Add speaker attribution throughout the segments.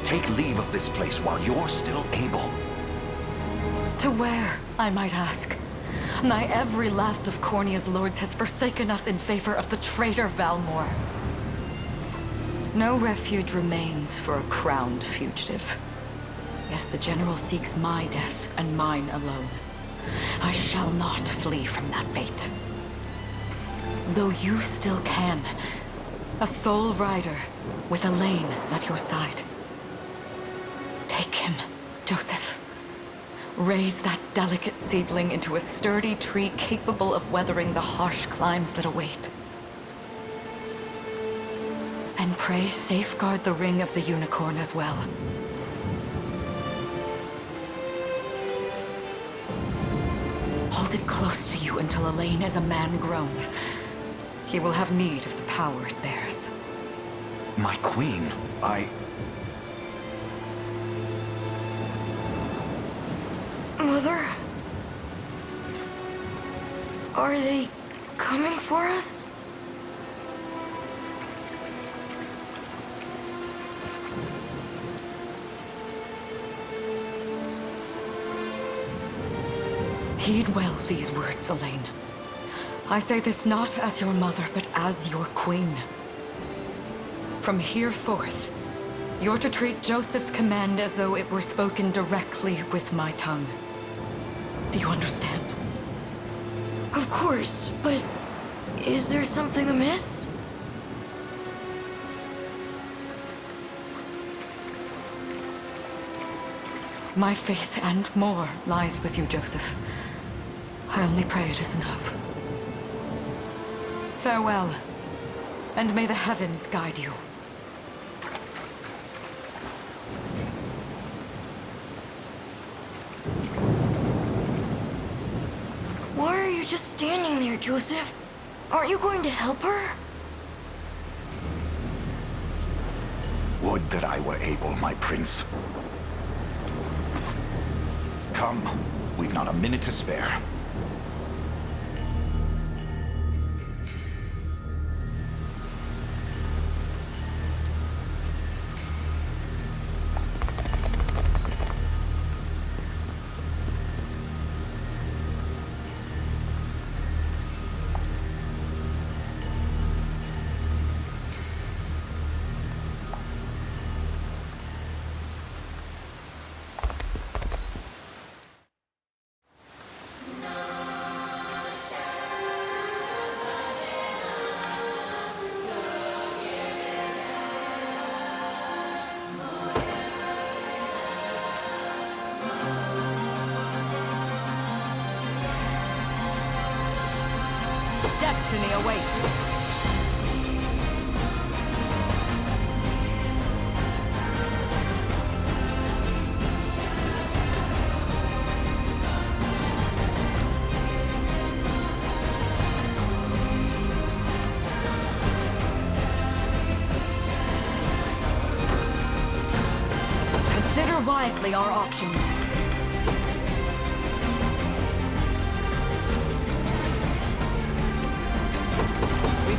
Speaker 1: Take leave of this place while you're still able.
Speaker 2: To where, I might ask? Nigh every last of Cornia's lords has forsaken us in favor of the traitor Valmor. No refuge remains for a crowned fugitive. Yet the general seeks my death and mine alone. I shall not flee from that fate. Though you still can. A sole rider with Elaine at your side. Take him, Joseph. Raise that delicate seedling into a sturdy tree capable of weathering the harsh climes that await. And pray safeguard the ring of the unicorn as well. Hold it close to you until Elaine is a man grown. He will have need of the power it bears.
Speaker 1: My queen,
Speaker 3: Mother? Are they coming for us?
Speaker 2: Heed well these words, Elaine. I say this not as your mother, but as your queen. From here forth, you're to treat Joseph's command as though it were spoken directly with my tongue. Do you understand?
Speaker 3: Of course, but is there something amiss?
Speaker 2: My faith and more lies with you, Joseph. I only pray it is enough. Farewell, and may the heavens guide you.
Speaker 3: Why are you just standing there, Joseph? Aren't you going to help her?
Speaker 1: would that I were able, my prince. Come, we've not a minute to spare.
Speaker 2: Destiny awaits. Consider wisely our options.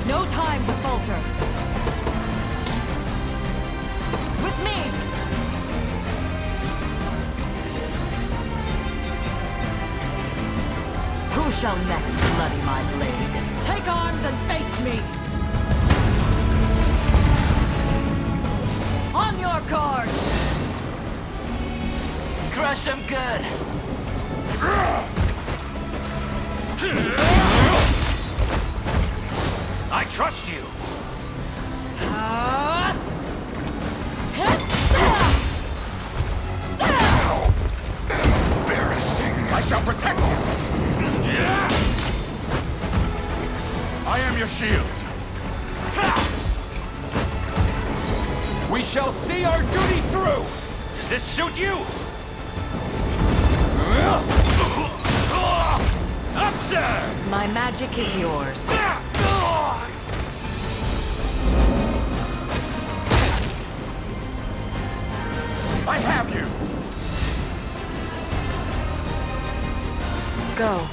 Speaker 2: No time to falter. With me! Who shall next bloody my blade? Take arms and face me! On your guard!
Speaker 4: Crush him good! I trust you!
Speaker 1: Embarrassing! I shall protect you! I am your shield! We shall see our duty through!
Speaker 4: Does this suit you? Up, sir!
Speaker 2: My magic is yours.
Speaker 1: I have you!
Speaker 2: Go.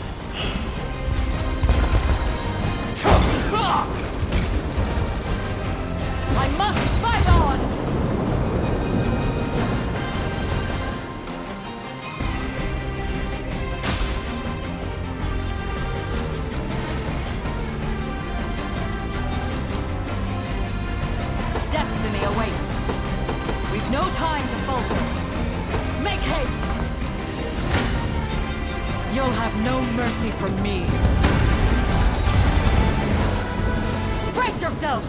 Speaker 2: I must fight on! mercy from me. Brace yourself!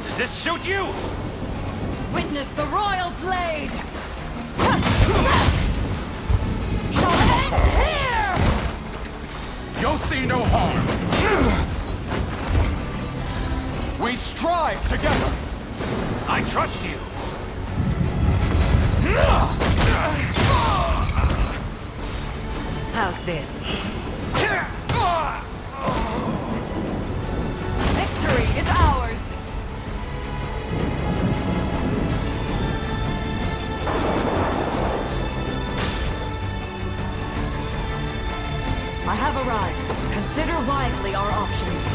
Speaker 4: Does this suit you?
Speaker 2: Witness the royal blade! Shall end here!
Speaker 1: You'll see no harm. We strive together.
Speaker 4: I trust you.
Speaker 2: How's this? Victory is ours! I have arrived. Consider wisely our options.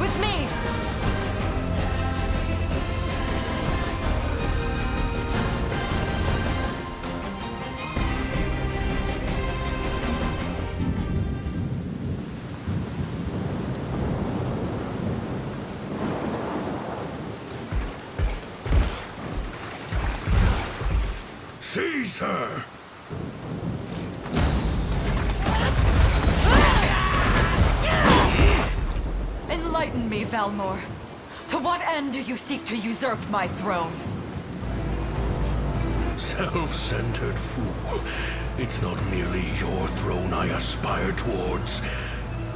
Speaker 2: With me!
Speaker 5: Seize her!
Speaker 2: Enlighten me, Valmor. To what end do you seek to usurp my throne?
Speaker 5: Self-centered fool. It's not merely your throne I aspire towards.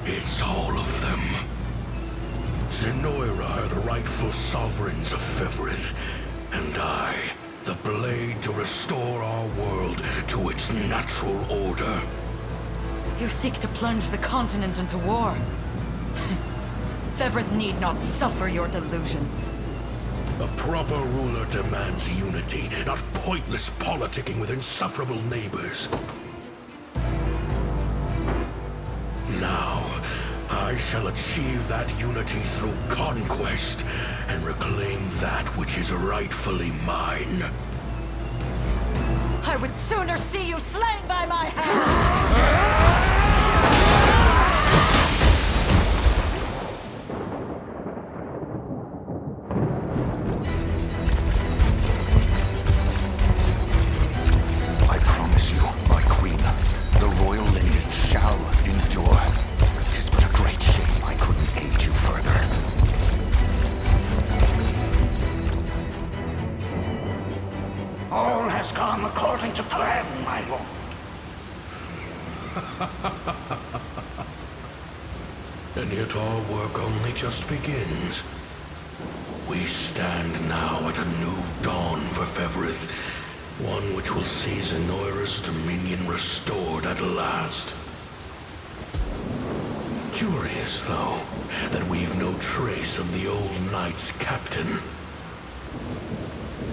Speaker 5: It's all of them. Zenoira are the rightful sovereigns of Fevrith, and I, the blade to restore our world to its natural order.
Speaker 2: You seek to plunge the continent into war. Fevrith need not suffer your delusions.
Speaker 5: A proper ruler demands unity, not pointless politicking with insufferable neighbors. Now, I shall achieve that unity through conquest and reclaim that which is rightfully mine.
Speaker 2: I would sooner see you slain by my hand!
Speaker 6: I promise you, my queen, the royal lineage shall endure. 'Tis but a great shame I couldn't aid you further.
Speaker 5: All has gone according to plan, my lord. And yet our work only just begins. We stand now at a new dawn for Fevrith, one which will see Zenoira's dominion restored at last. Curious, though, that we've no trace of the old knight's captain.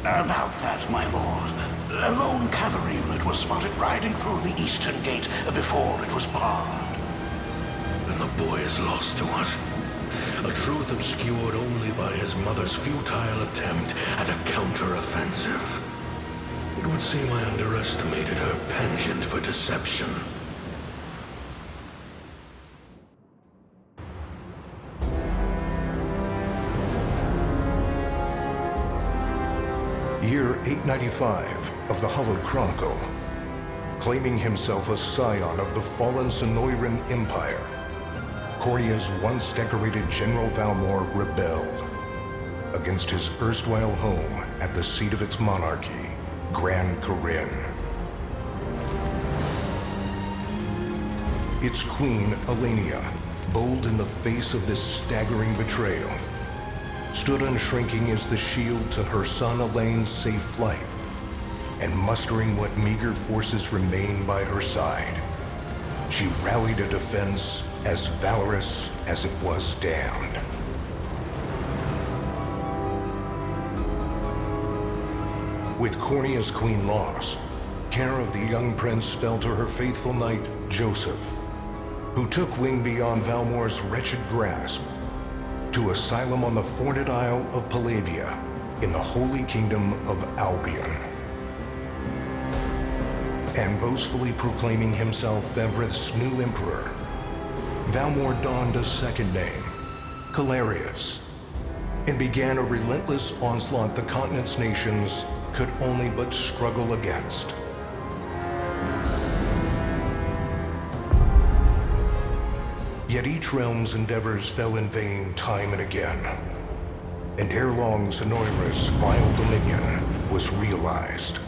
Speaker 7: About that, my lord. A lone cavalry unit was spotted riding through the eastern gate before it was barred.
Speaker 5: Then the boy is lost to us. A truth obscured only by his mother's futile attempt at a counter-offensive. It would seem I underestimated her penchant for deception.
Speaker 8: Year 895 of the Hallowed Chronicle. Claiming himself a scion of the fallen Sonoran Empire, Cordia's once decorated General Valmor rebelled against his erstwhile home at the seat of its monarchy, Gran Corinne. Its queen, Elenia, bold in the face of this staggering betrayal, stood unshrinking as the shield to her son Elaine's safe flight, and mustering what meager forces remained by her side, she rallied a defense as valorous as it was damned. With Cornea's queen lost, care of the young prince fell to her faithful knight, Joseph, who took wing beyond Valmor's wretched grasp to asylum on the Forned Isle of Palavia in the Holy Kingdom of Albion. and boastfully proclaiming himself Bevrith's new emperor, Valmor donned a second name, Calarius, and began a relentless onslaught the continent's nations could only but struggle against. Yet each realm's endeavors fell in vain time and again, and ere long Zenoira's vile dominion was realized.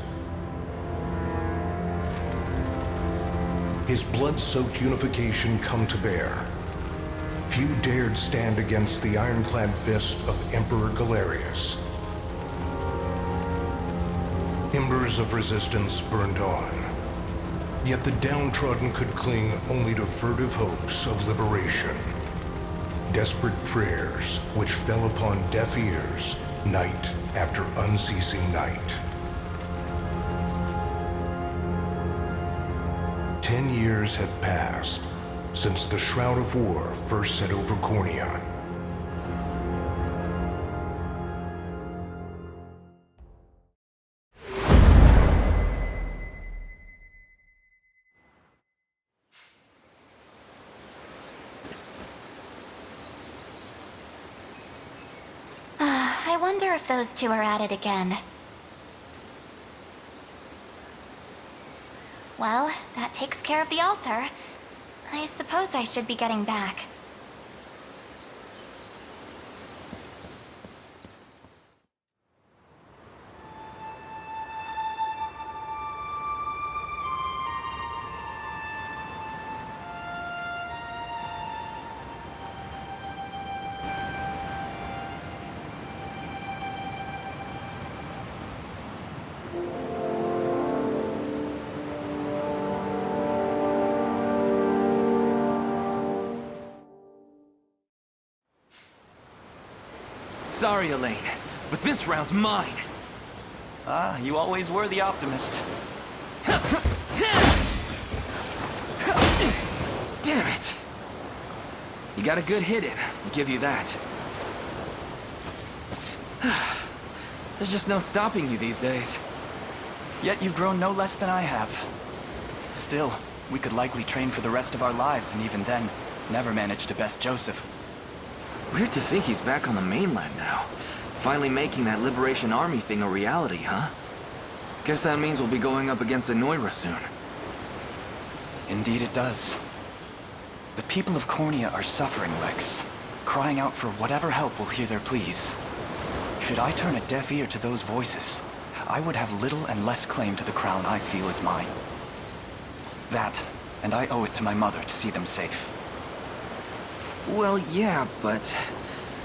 Speaker 8: His blood-soaked unification come to bear, few dared stand against the ironclad fist of Emperor Galerius. Embers of resistance burned on, yet the downtrodden could cling only to furtive hopes of liberation. Desperate prayers which fell upon deaf ears night after unceasing night. 10 years have passed since the Shroud of War first set over Cornea.
Speaker 9: I wonder if those two are at it again. Well, that takes care of the altar. I suppose I should be getting back.
Speaker 10: Sorry, Elaine, but this round's mine.
Speaker 11: Ah, you always were the optimist.
Speaker 10: Damn it! You got a good hit in, I'll give you that. There's just no stopping you these days.
Speaker 11: Yet you've grown no less than I have. Still, we could likely train for the rest of our lives, and even then, never manage to best Joseph.
Speaker 10: Weird to think he's back on the mainland now. Finally making that Liberation Army thing a reality, huh? Guess that means we'll be going up against Zenoira soon.
Speaker 11: Indeed it does. The people of Cornea are suffering, Lex, crying out for whatever help will hear their pleas. Should I turn a deaf ear to those voices, I would have little and less claim to the crown I feel is mine. That, and I owe it to my mother to see them safe.
Speaker 10: Well, yeah, but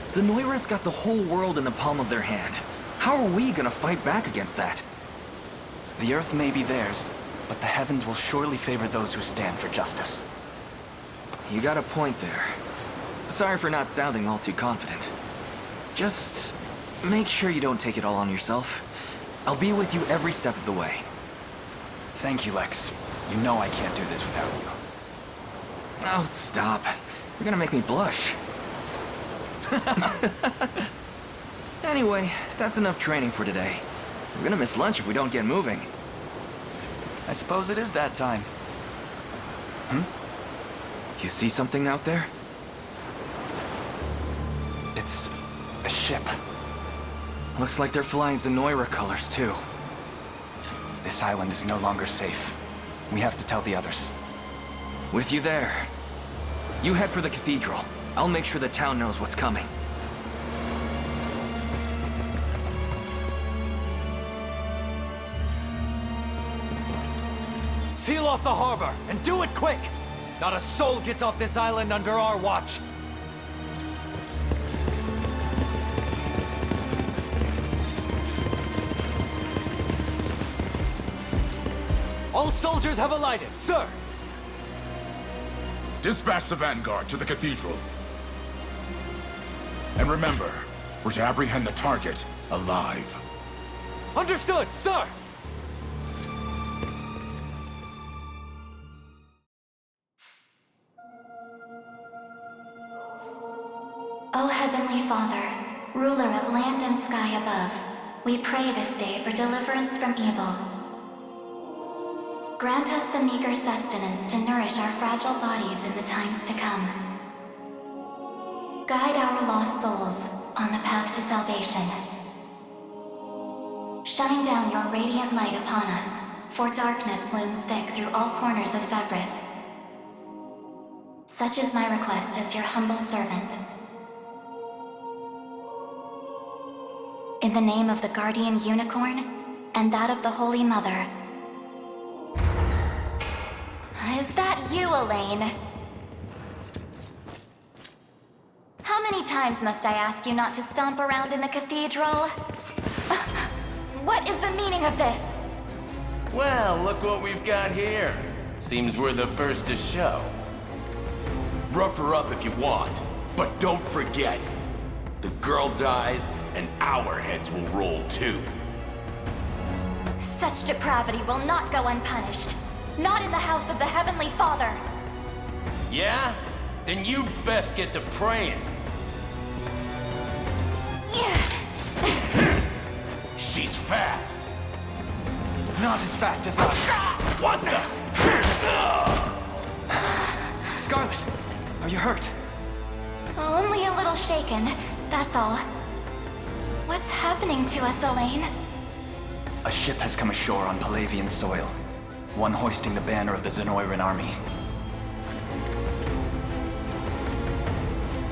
Speaker 10: Zenoira's got the whole world in the palm of their hand. How are we gonna fight back against that?
Speaker 11: The Earth may be theirs, but the heavens will surely favor those who stand for justice.
Speaker 10: You got a point there. Sorry for not sounding all too confident. Just make sure you don't take it all on yourself. I'll be with you every step of the way.
Speaker 11: Thank you, Lex. You know I can't do this without you.
Speaker 10: Oh, stop. You're gonna make me blush. Anyway, that's enough training for today. We're gonna miss lunch if we don't get moving.
Speaker 11: I suppose it is that time.
Speaker 10: You see something out there?
Speaker 11: It's a ship.
Speaker 10: Looks like they're flying Zenoira colors, too.
Speaker 11: This island is no longer safe. We have to tell the others.
Speaker 10: With you there. You head for the cathedral. I'll make sure the town knows what's coming.
Speaker 1: Seal off the harbor, and do it quick! Not a soul gets off this island under our watch. All soldiers have alighted, sir!
Speaker 12: Dispatch the vanguard to the cathedral. And remember, we're to apprehend the target alive.
Speaker 1: Understood, sir!
Speaker 9: O Heavenly Father, ruler of land and sky above, we pray this day for deliverance from evil. grant us the meager sustenance to nourish our fragile bodies in the times to come. Guide our lost souls on the path to salvation. Shine down your radiant light upon us, for darkness looms thick through all corners of Fevrith. Such is my request as your humble servant. In the name of the Guardian Unicorn, and that of the Holy Mother. Is that you, Elaine? How many times must I ask you not to stomp around in the cathedral? What is the meaning of this?
Speaker 13: Well, look what we've got here. Seems we're the first to show.
Speaker 12: Rough her up if you want, but don't forget, the girl dies and our heads will roll too.
Speaker 9: Such depravity will not go unpunished. Not in the house of the Heavenly Father.
Speaker 13: Yeah? Then you'd best get to praying.
Speaker 12: She's fast.
Speaker 11: Not as fast as us.
Speaker 12: What the?
Speaker 11: Scarlet, are you hurt?
Speaker 9: Only a little shaken, that's all. What's happening to us, Elaine?
Speaker 11: A ship has come ashore on Palavian soil. One hoisting the banner of the Zenoiran army.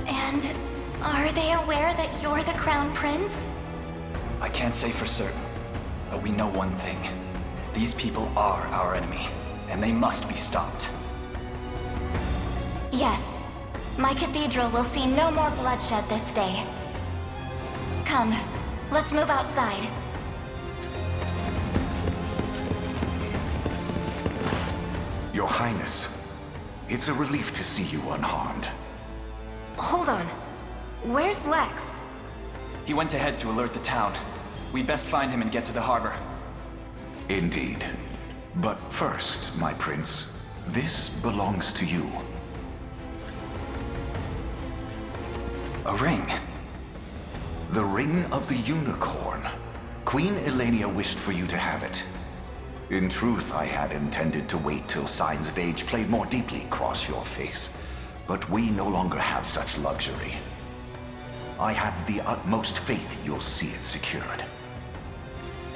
Speaker 9: And are they aware that you're the Crown Prince?
Speaker 11: I can't say for certain, but we know one thing. These people are our enemy, and they must be stopped.
Speaker 9: Yes. My cathedral will see no more bloodshed this day. Come, let's move outside.
Speaker 6: Your Highness, it's a relief to see you unharmed.
Speaker 3: Hold on. Where's Lex?
Speaker 11: He went ahead to alert the town. We best find him and get to the harbor.
Speaker 6: Indeed. But first, my prince, this belongs to you. A ring. The Ring of the Unicorn. Queen Elenia wished for you to have it. In truth, I had intended to wait till signs of age played more deeply across your face. But we no longer have such luxury. I have the utmost faith you'll see it secured.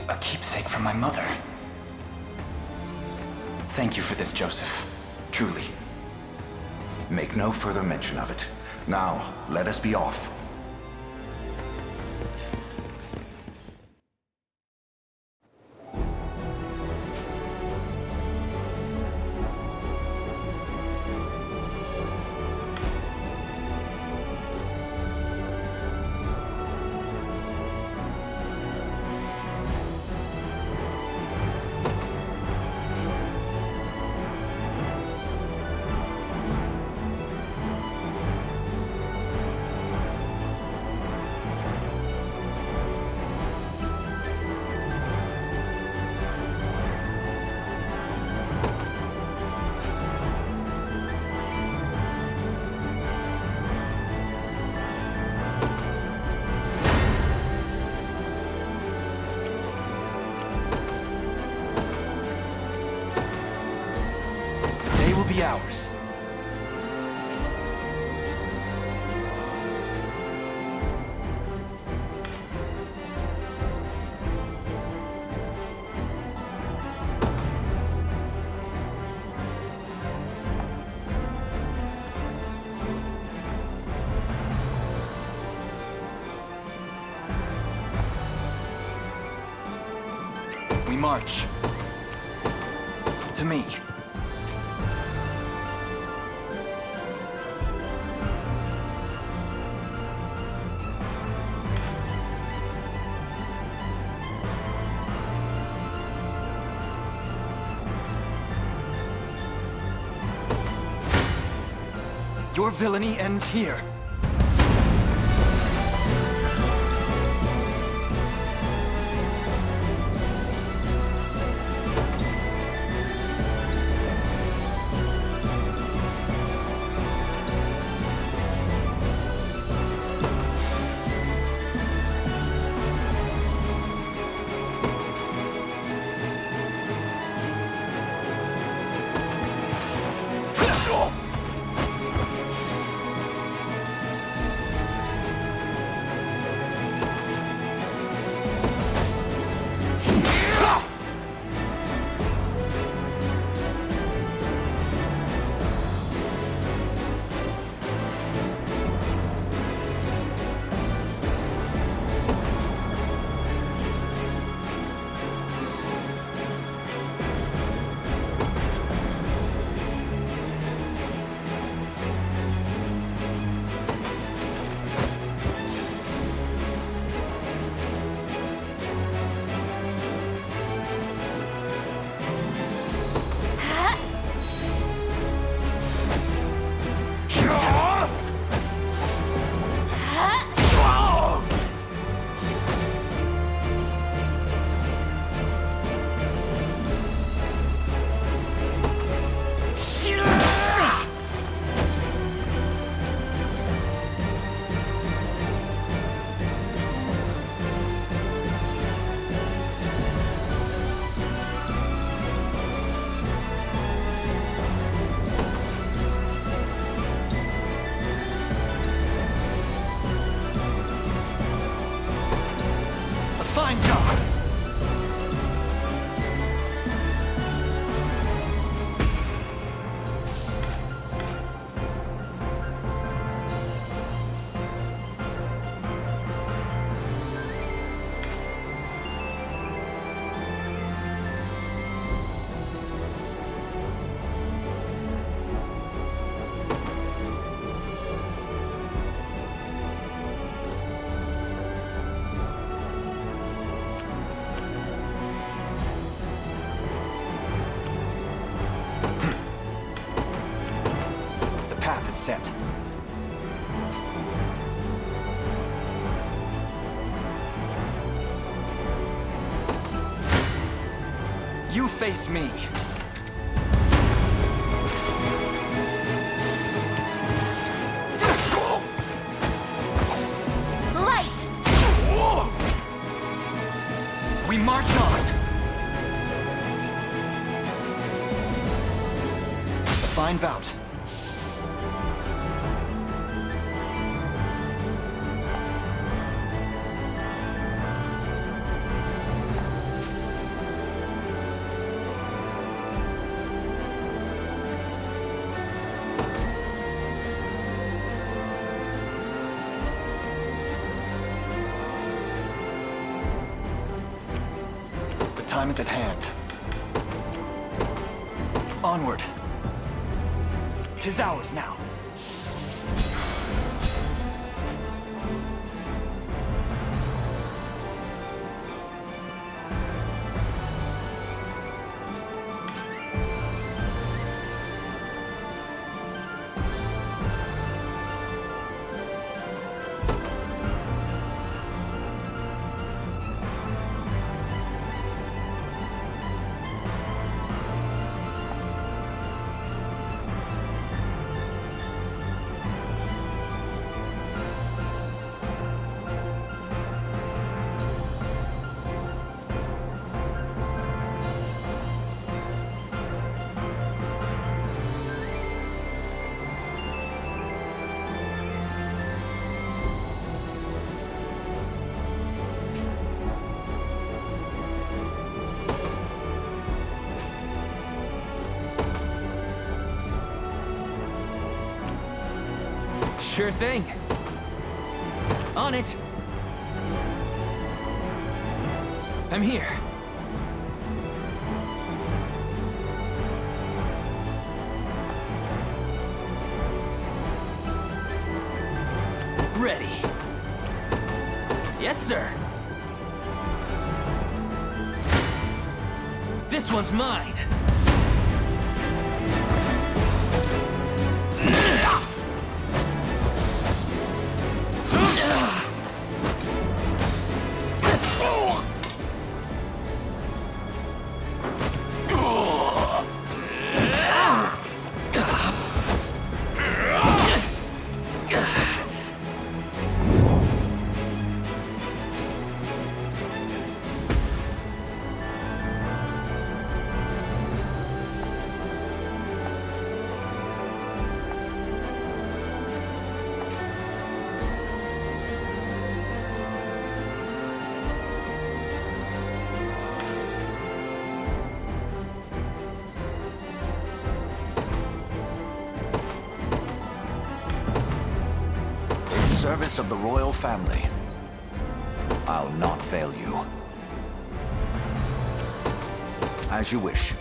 Speaker 11: A keepsake from my mother. Thank you for this, Joseph. Truly.
Speaker 6: Make no further mention of it. Now, let us be off.
Speaker 11: Be ours. We march. To me. Your villainy ends here. path is set.
Speaker 10: You face me.
Speaker 9: Light!
Speaker 10: We march on.
Speaker 11: A fine bout. Time is at hand. Onward. 'Tis ours now.
Speaker 10: Sure thing. On it. I'm here. Ready. Yes, sir. This one's mine.
Speaker 6: Service of the royal family. I'll not fail you. As you wish.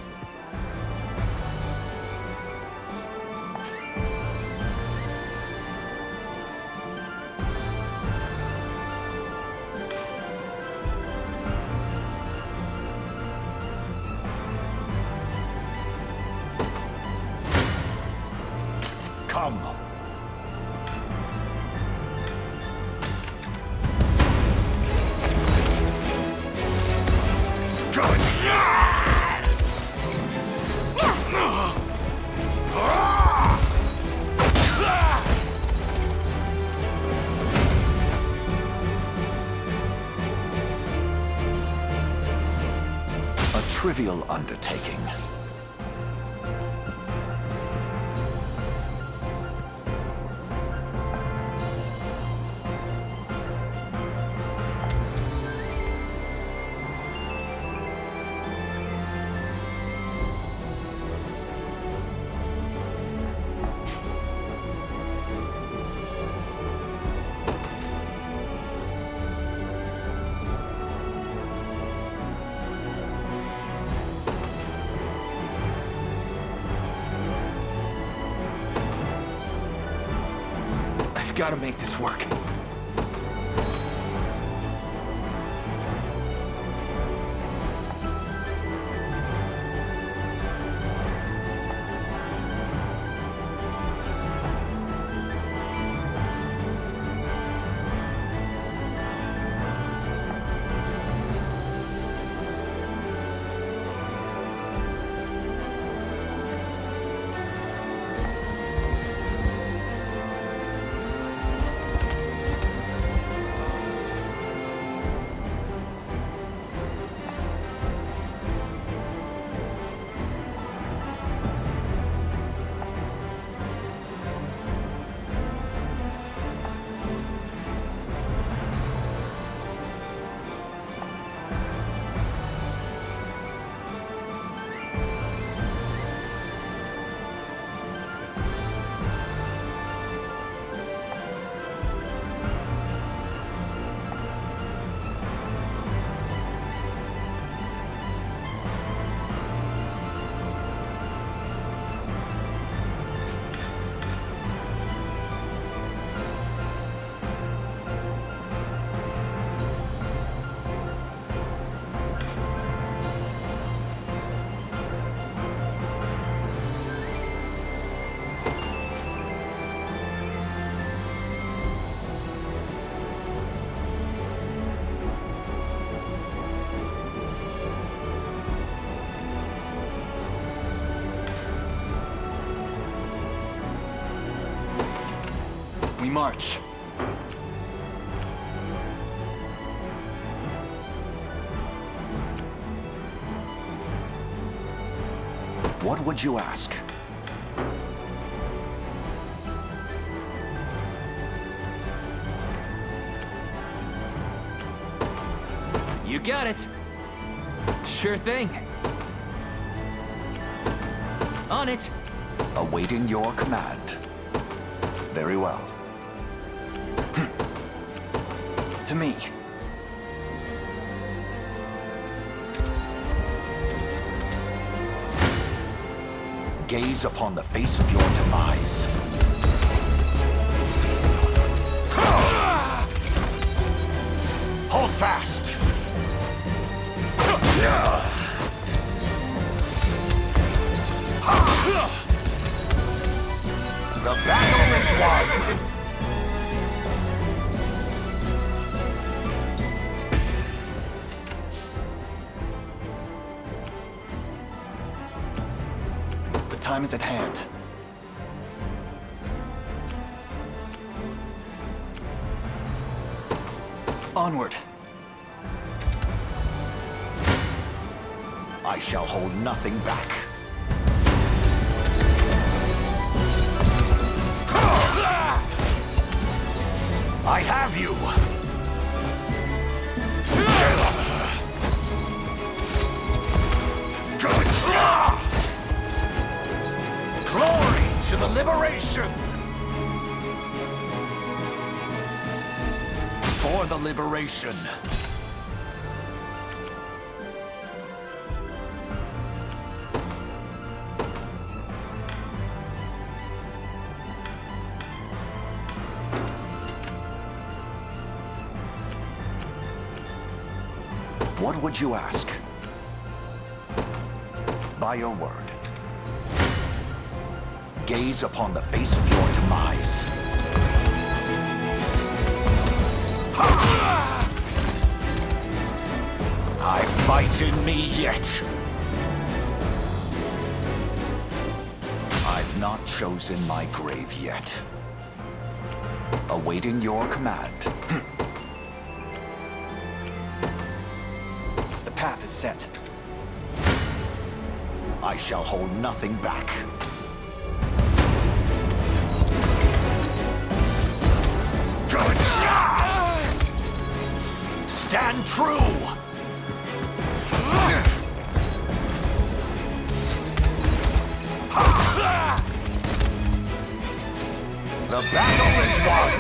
Speaker 6: Come. Trivial undertaking.
Speaker 10: Gotta make this work. We march.
Speaker 6: What would you ask?
Speaker 10: You got it. Sure thing. On it.
Speaker 6: Awaiting your command. Very well.
Speaker 11: To me.
Speaker 6: Gaze upon the face of your demise. Hold fast. The battle is won.
Speaker 11: The time is at hand. Onward.
Speaker 6: I shall hold nothing back. I have you! Glory to the liberation! For the liberation. What would you ask? By your word. Gaze upon the face of your demise. I fight in me yet. I've not chosen my grave yet. Awaiting your command.
Speaker 11: The path is set.
Speaker 6: I shall hold nothing back. Stand true! The battle is won!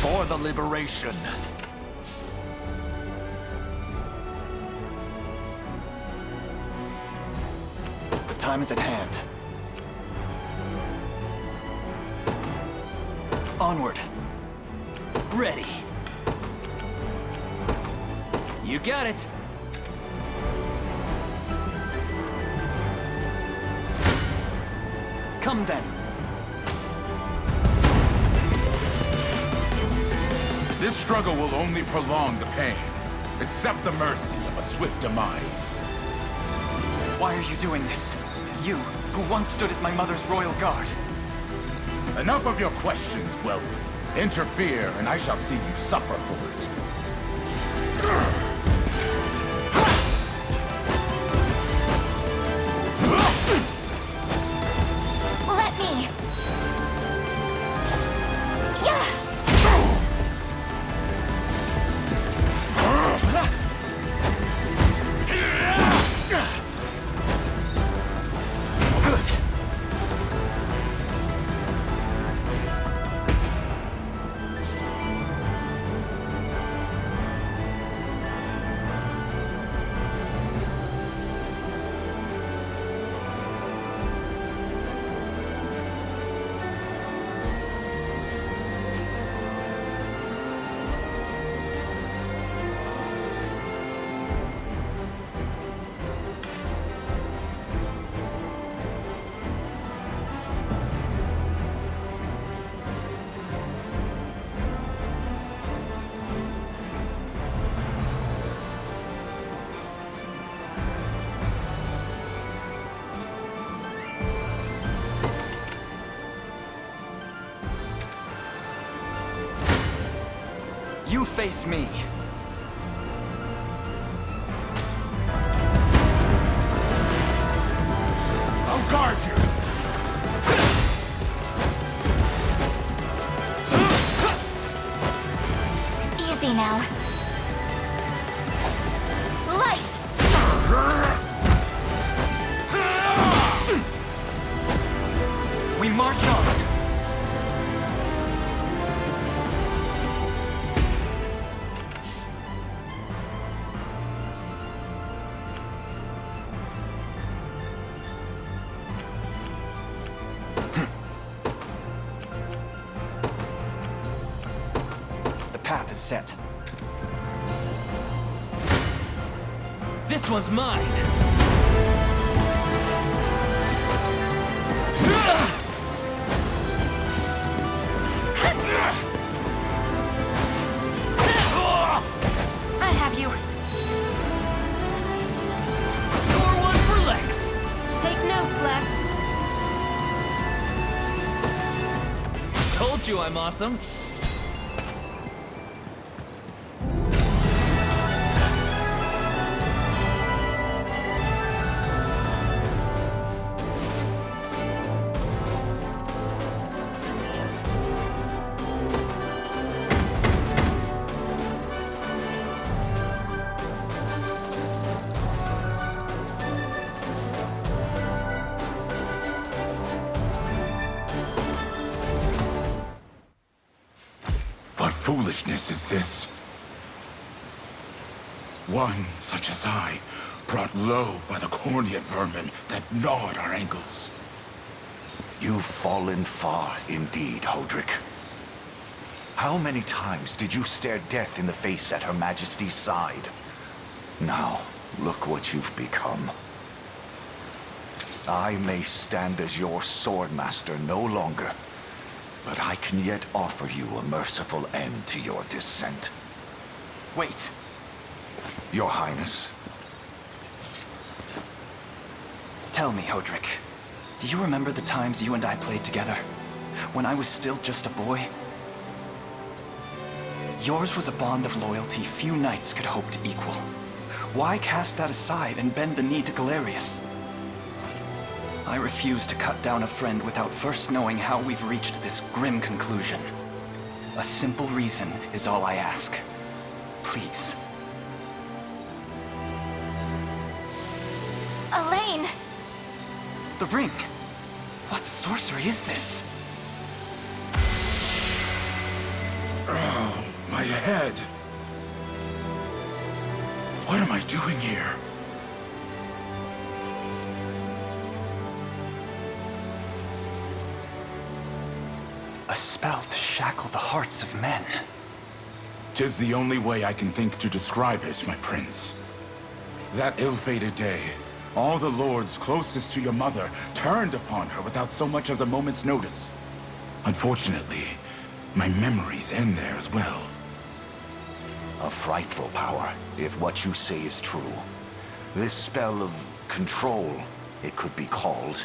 Speaker 6: For the liberation.
Speaker 11: The time is at hand. Onward.
Speaker 10: Ready. You got it.
Speaker 11: Come then.
Speaker 14: This struggle will only prolong the pain. Accept the mercy of a swift demise.
Speaker 11: Why are you doing this? You, who once stood as my mother's royal guard.
Speaker 14: Enough of your questions, Whelp. Interfere, and I shall see you suffer for it.
Speaker 9: Let me. Yeah.
Speaker 10: You face me.
Speaker 14: I'll guard you.
Speaker 9: Easy now. Light!
Speaker 10: We march on.
Speaker 11: The path is set.
Speaker 10: This one's mine.
Speaker 9: I have you.
Speaker 10: Score one for Lex.
Speaker 9: Take notes, Lex.
Speaker 10: Told you I'm awesome.
Speaker 14: What foolishness is this? One such as I, brought low by the corneate vermin that gnawed our ankles.
Speaker 6: You've fallen far indeed, Hodrick. How many times did you stare death in the face at Her Majesty's side? Now, look what you've become. I may stand as your swordmaster no longer, but I can yet offer you a merciful end to your descent.
Speaker 11: Wait.
Speaker 6: Your Highness.
Speaker 11: Tell me, Hodrick, do you remember the times you and I played together? When I was still just a boy? Yours was a bond of loyalty few knights could hope to equal. Why cast that aside and bend the knee to Galerius? I refuse to cut down a friend without first knowing how we've reached this grim conclusion. A simple reason is all I ask. Please.
Speaker 9: Elaine!
Speaker 11: The ring! What sorcery is this?
Speaker 14: Oh, my head. What am I doing here?
Speaker 11: A spell to shackle the hearts of men.
Speaker 14: 'Tis the only way I can think to describe it, my prince. That ill-fated day, all the lords closest to your mother turned upon her without so much as a moment's notice. Unfortunately, my memories end there as well.
Speaker 6: A frightful power, if what you say is true. This spell of control, it could be called.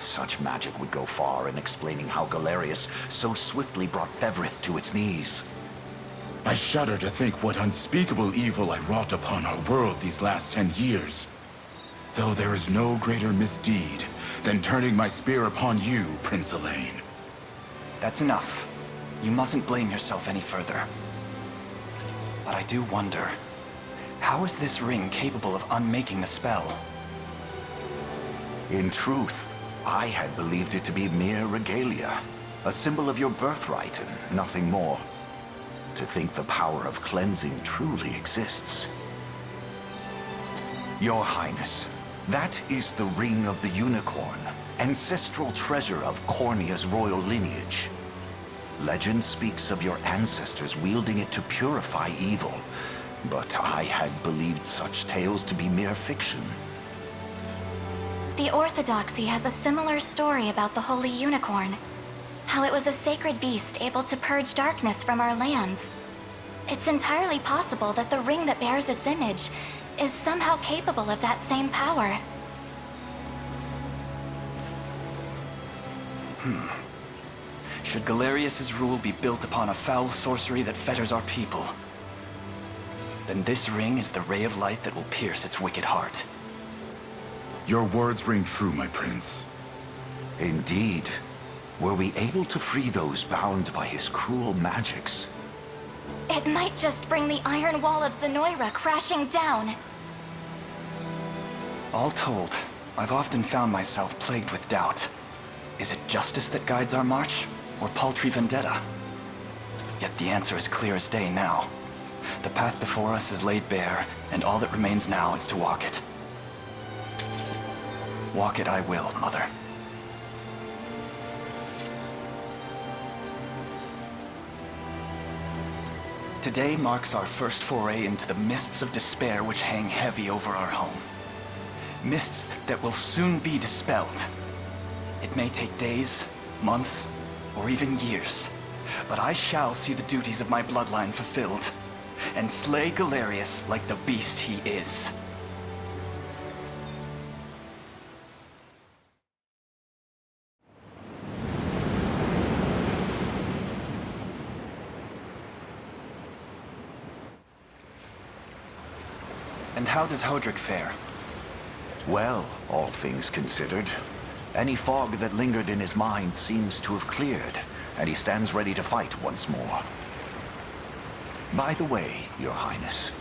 Speaker 6: Such magic would go far in explaining how Galerius so swiftly brought Fevrith to its knees.
Speaker 14: I shudder to think what unspeakable evil I wrought upon our world these last 10 years. Though there is no greater misdeed than turning my spear upon you, Prince Elaine.
Speaker 11: That's enough. You mustn't blame yourself any further. But I do wonder, how is this ring capable of unmaking the spell?
Speaker 6: In truth, I had believed it to be mere regalia, a symbol of your birthright and nothing more. To think the power of cleansing truly exists. Your Highness, that is the Ring of the Unicorn, ancestral treasure of Cornia's royal lineage. Legend speaks of your ancestors wielding it to purify evil, but I had believed such tales to be mere fiction.
Speaker 9: The Orthodoxy has a similar story about the Holy Unicorn. How it was a sacred beast able to purge darkness from our lands. It's entirely possible that the ring that bears its image is somehow capable of that same power.
Speaker 11: Should Galerius's rule be built upon a foul sorcery that fetters our people, then this ring is the ray of light that will pierce its wicked heart.
Speaker 14: Your words ring true, my prince.
Speaker 6: Indeed. Were we able to free those bound by his cruel magics?
Speaker 9: It might just bring the Iron Wall of Zenoira crashing down.
Speaker 11: All told, I've often found myself plagued with doubt. Is it justice that guides our march, or paltry vendetta? Yet the answer is clear as day now. The path before us is laid bare, and all that remains now is to walk it. Walk it I will, Mother. Today marks our first foray into the mists of despair which hang heavy over our home. Mists that will soon be dispelled. It may take days, months, or even years, but I shall see the duties of my bloodline fulfilled, and slay Galerius like the beast he is. And how does Hodrick fare?
Speaker 6: Well, all things considered. Any fog that lingered in his mind seems to have cleared, and he stands ready to fight once more. By the way, Your Highness,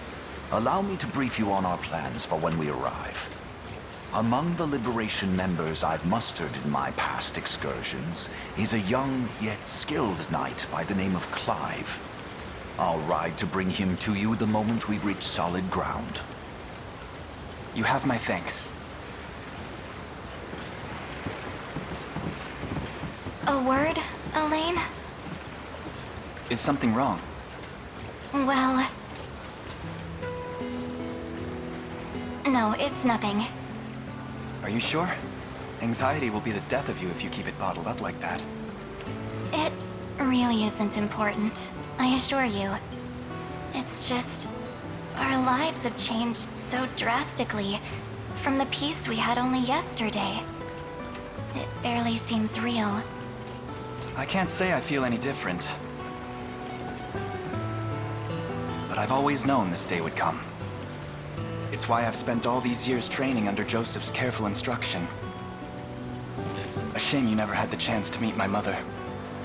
Speaker 6: allow me to brief you on our plans for when we arrive. Among the Liberation members I've mustered in my past excursions is a young yet skilled knight by the name of Clive. I'll ride to bring him to you the moment we reach solid ground.
Speaker 11: You have my thanks.
Speaker 9: A word, Elaine?
Speaker 11: Is something wrong?
Speaker 9: Well... No, it's nothing.
Speaker 11: Are you sure? Anxiety will be the death of you if you keep it bottled up like that.
Speaker 9: It really isn't important, I assure you. It's just... our lives have changed so drastically from the peace we had only yesterday. It barely seems real.
Speaker 11: I can't say I feel any different. But I've always known this day would come. It's why I've spent all these years training under Joseph's careful instruction. A shame you never had the chance to meet my mother.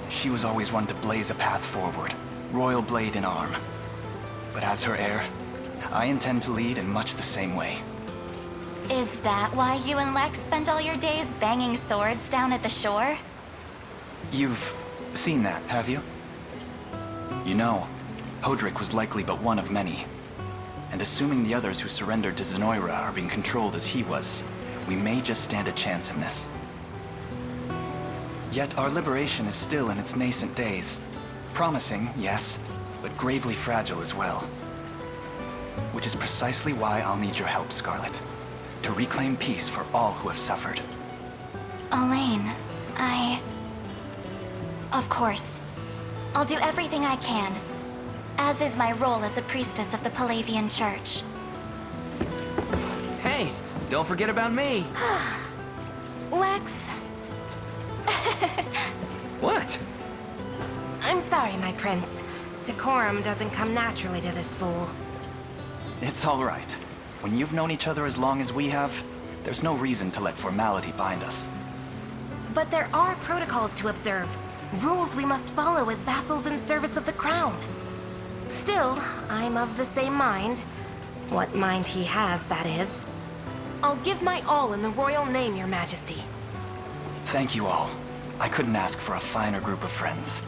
Speaker 11: She was always one to blaze a path forward, royal blade in arm. But as her heir, I intend to lead in much the same way.
Speaker 9: Is that why you and Lex spent all your days banging swords down at the shore?
Speaker 11: You've seen that, have you? You know, Hodrick was likely but one of many. And assuming the others who surrendered to Zenoira are being controlled as he was, we may just stand a chance in this. Yet our liberation is still in its nascent days. Promising, yes, but gravely fragile as well. Which is precisely why I'll need your help, Scarlet. To reclaim peace for all who have suffered.
Speaker 9: Elaine, Of course. I'll do everything I can. As is my role as a priestess of the Palavian Church.
Speaker 10: Hey, don't forget about me.
Speaker 3: Lex.
Speaker 10: What?
Speaker 3: I'm sorry, my prince. Decorum doesn't come naturally to this fool.
Speaker 11: It's all right. When you've known each other as long as we have, there's no reason to let formality bind us.
Speaker 3: But there are protocols to observe. Rules we must follow as vassals in service of the crown. Still, I'm of the same mind. What mind he has, that is. I'll give my all in the royal name, Your Majesty.
Speaker 11: Thank you all. I couldn't ask for a finer group of friends.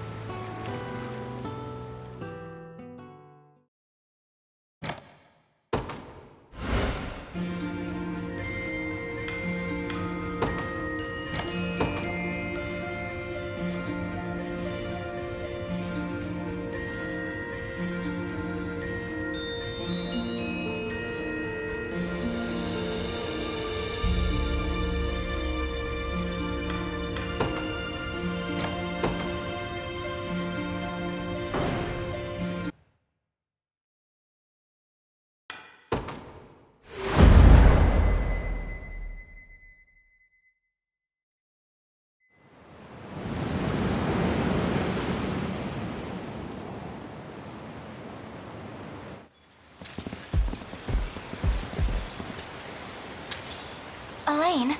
Speaker 9: Elaine,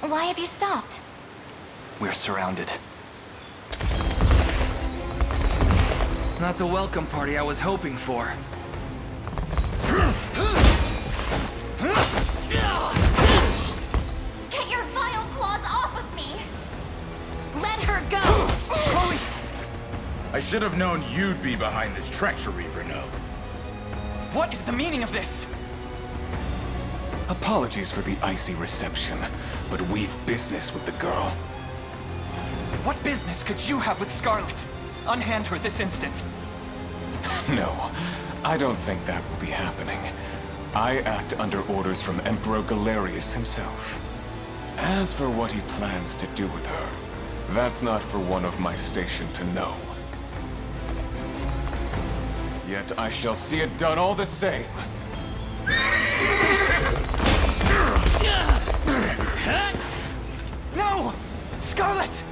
Speaker 9: why have you stopped?
Speaker 11: We're surrounded.
Speaker 10: Not the welcome party I was hoping for.
Speaker 9: Get your vile claws off of me!
Speaker 3: Let her go!
Speaker 14: Chloe! I should have known you'd be behind this treachery, Renault.
Speaker 10: What is the meaning of this?
Speaker 15: Apologies for the icy reception, but we've business with the girl.
Speaker 10: What business could you have with Scarlet? Unhand her this instant.
Speaker 15: No, I don't think that will be happening. I act under orders from Emperor Galerius himself. As for what he plans to do with her, that's not for one of my station to know. Yet I shall see it done all the same.
Speaker 10: No! Scarlet!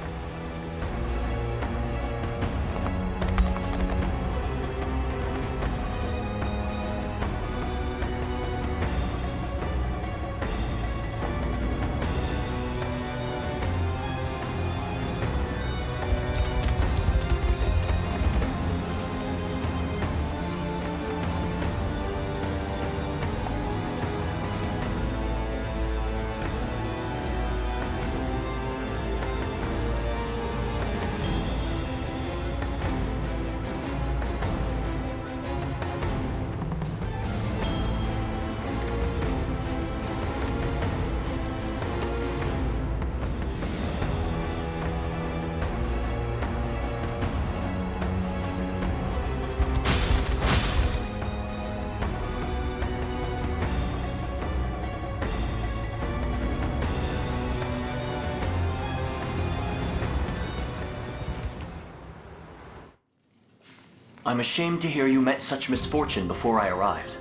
Speaker 16: I'm ashamed to hear you met such misfortune before I arrived.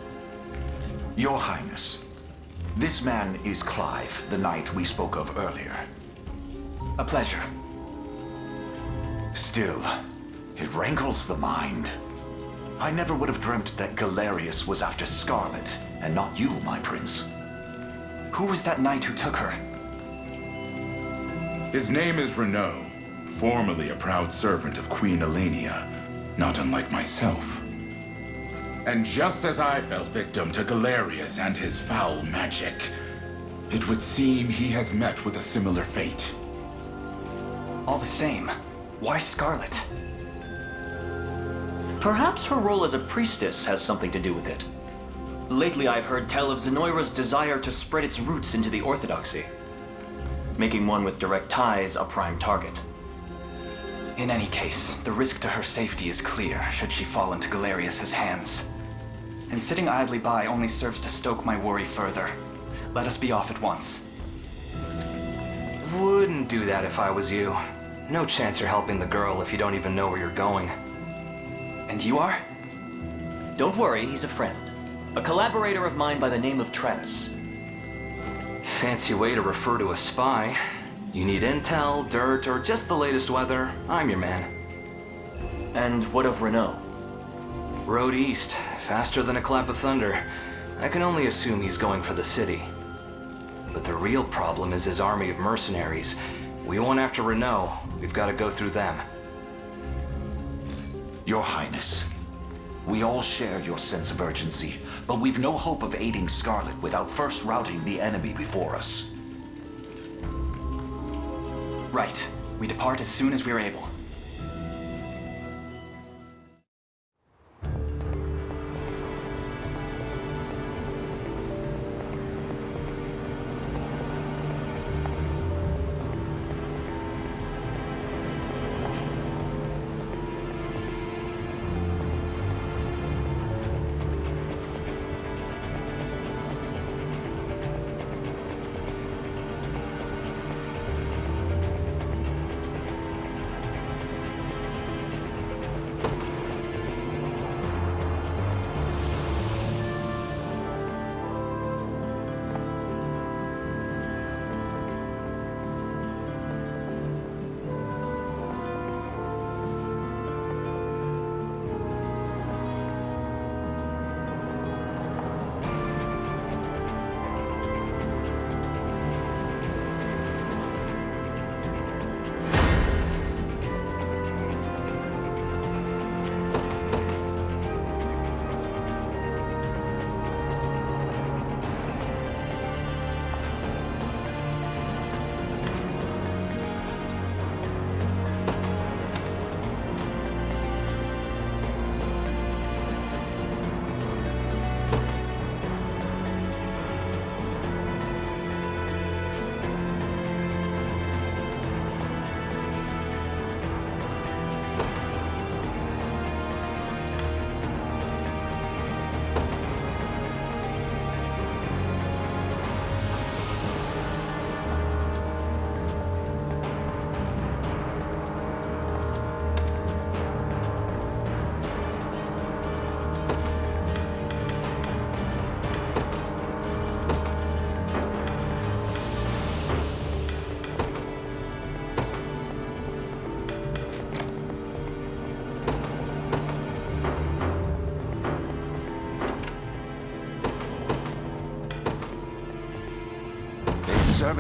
Speaker 6: Your Highness, this man is Clive, the knight we spoke of earlier.
Speaker 11: A pleasure.
Speaker 6: Still, it rankles the mind. I never would have dreamt that Galerius was after Scarlet, and not you, my prince.
Speaker 11: Who was that knight who took her?
Speaker 14: His name is Renault, formerly a proud servant of Queen Elenia, not unlike myself. And just as I fell victim to Galerius and his foul magic, it would seem he has met with a similar fate.
Speaker 11: All the same, why Scarlet?
Speaker 16: Perhaps her role as a priestess has something to do with it. Lately I've heard tell of Zenoira's desire to spread its roots into the Orthodoxy, making one with direct ties a prime target.
Speaker 11: In any case, the risk to her safety is clear should she fall into Galerius's hands. And sitting idly by only serves to stoke my worry further. Let us be off at once.
Speaker 17: Wouldn't do that if I was you. No chance you're helping the girl if you don't even know where you're going.
Speaker 11: And you are?
Speaker 16: Don't worry, he's a friend. A collaborator of mine by the name of Travis.
Speaker 17: Fancy way to refer to a spy. You need intel, dirt, or just the latest weather, I'm your man.
Speaker 16: And what of Renault?
Speaker 17: Road east, faster than a clap of thunder. I can only assume he's going for the city. But the real problem is his army of mercenaries. We won't after Renault, we've got to go through them.
Speaker 6: Your Highness, we all share your sense of urgency, but we've no hope of aiding Scarlet without first routing the enemy before us.
Speaker 11: Right. We depart as soon as we are able.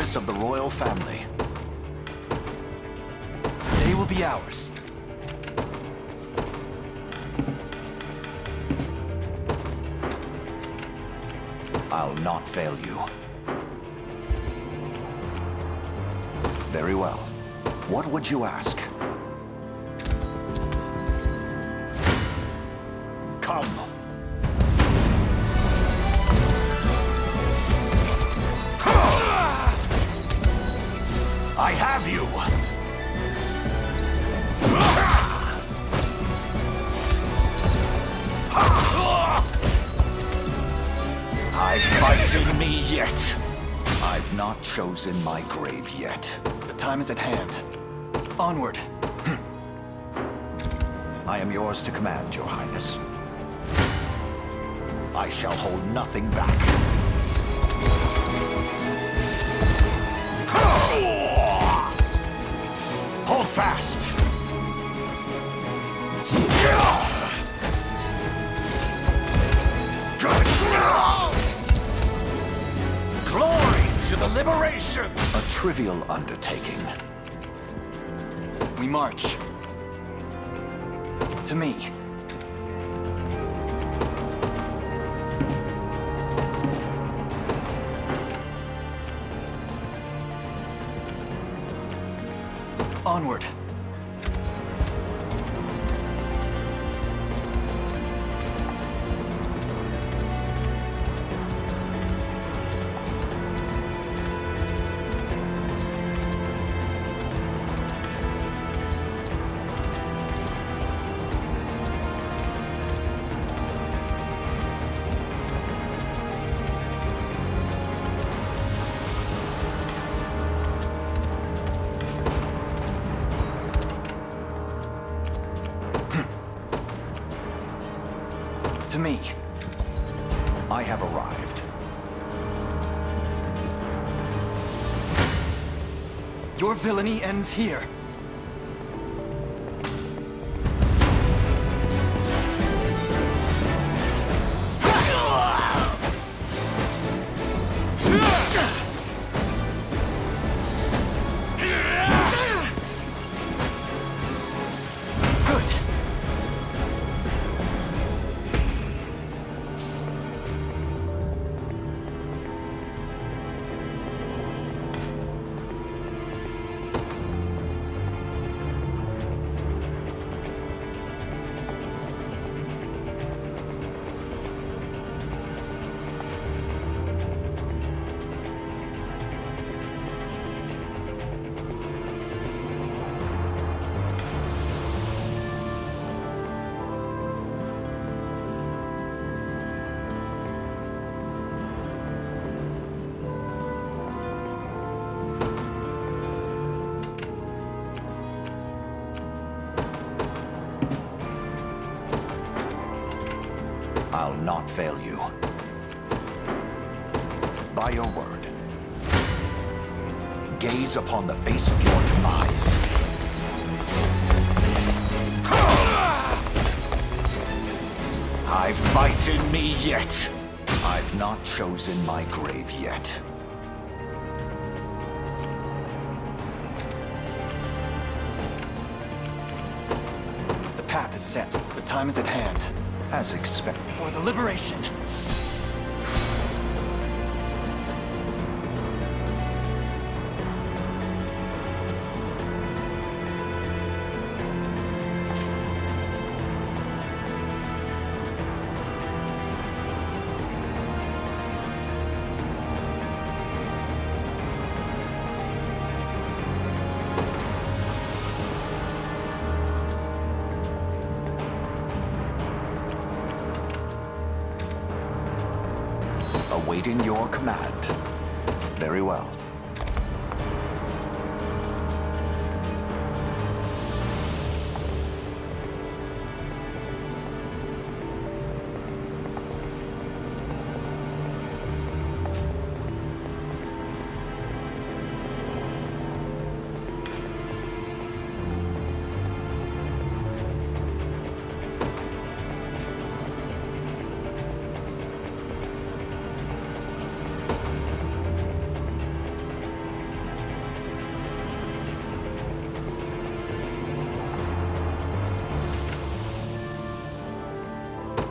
Speaker 6: service of the royal family.
Speaker 11: They will be ours.
Speaker 6: I'll not fail you. Very well. What would you ask? Come. I have you! I fight in me yet. I've not chosen my grave yet.
Speaker 11: The time is at hand. Onward.
Speaker 6: I am yours to command, Your Highness. I shall hold nothing back. Hold fast! Glory to the liberation! A trivial undertaking.
Speaker 11: We march. To me. Onward. To me.
Speaker 6: I have arrived.
Speaker 11: Your villainy ends here.
Speaker 6: I'll not fail you. By your word. Gaze upon the face of your demise. I fight in me yet. I've not chosen my grave yet.
Speaker 11: The path is set. The time is at hand.
Speaker 6: As expected.
Speaker 11: For the liberation.
Speaker 6: Awaiting your command. Very well.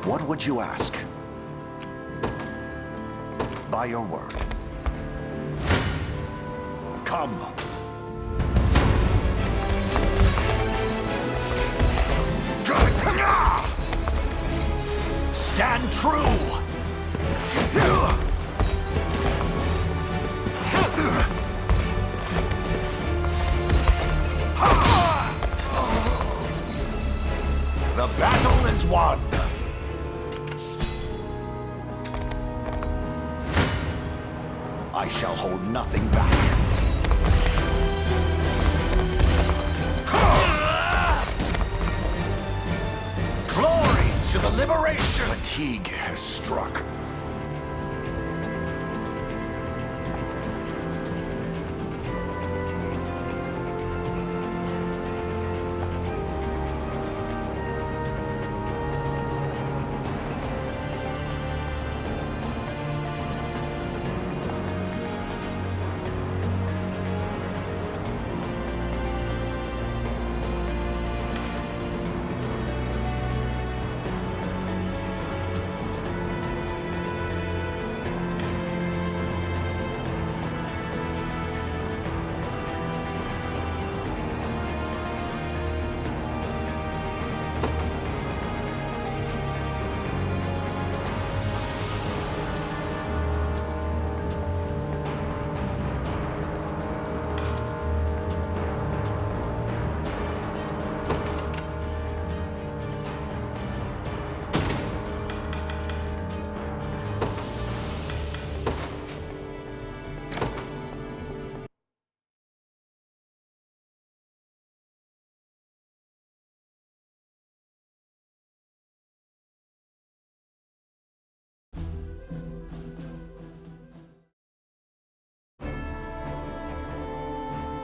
Speaker 6: What would you ask? By your word. Come. Stand true! The battle is won! I shall hold nothing back. Glory to the liberation! Fatigue has struck.